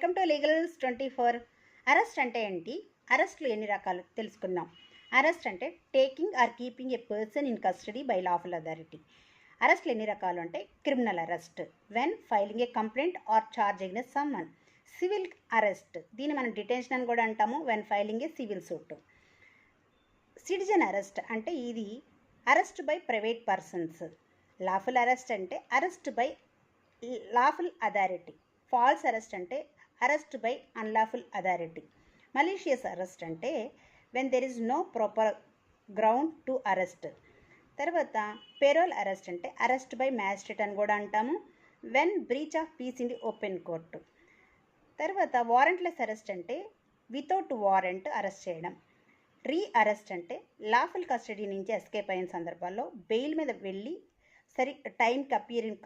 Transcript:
Welcome to legals 24. Arrest అంటే ఏంటి? అరెస్ట్లు ఎన్ని రకాలు తెలుసుకుందాం. అరెస్ట్ అంటే taking or keeping a person in custody by lawful authority. అరెస్ట్లు ఎన్ని రకాలు అంటే criminal arrest, when filing a complaint or charge against someone. Civil arrest, దీన్ని మనం డిటెన్షన్ అని కూడా అంటాము, when filing a civil suit. Citizen arrest అంటే ఇది arrest by private persons. Lawful arrest అంటే arrest by lawful authority. False arrest అంటే arrest by unlawful authority. Malicious arrest అంటే when there is no proper ground to arrest. తర్వాత parole arrest అంటే arrest by magistrate అని కూడా అంటాము, when breach of peace in the open court. తర్వాత warrantless arrest అంటే without warrant arrest చేయడం. Re arrest అంటే లాఫుల్ కస్టడీ నుంచి ఎస్కేప్ అయిన సందర్భాల్లో బెయిల్ మీద వెళ్ళి టైంకి అపియరింగ్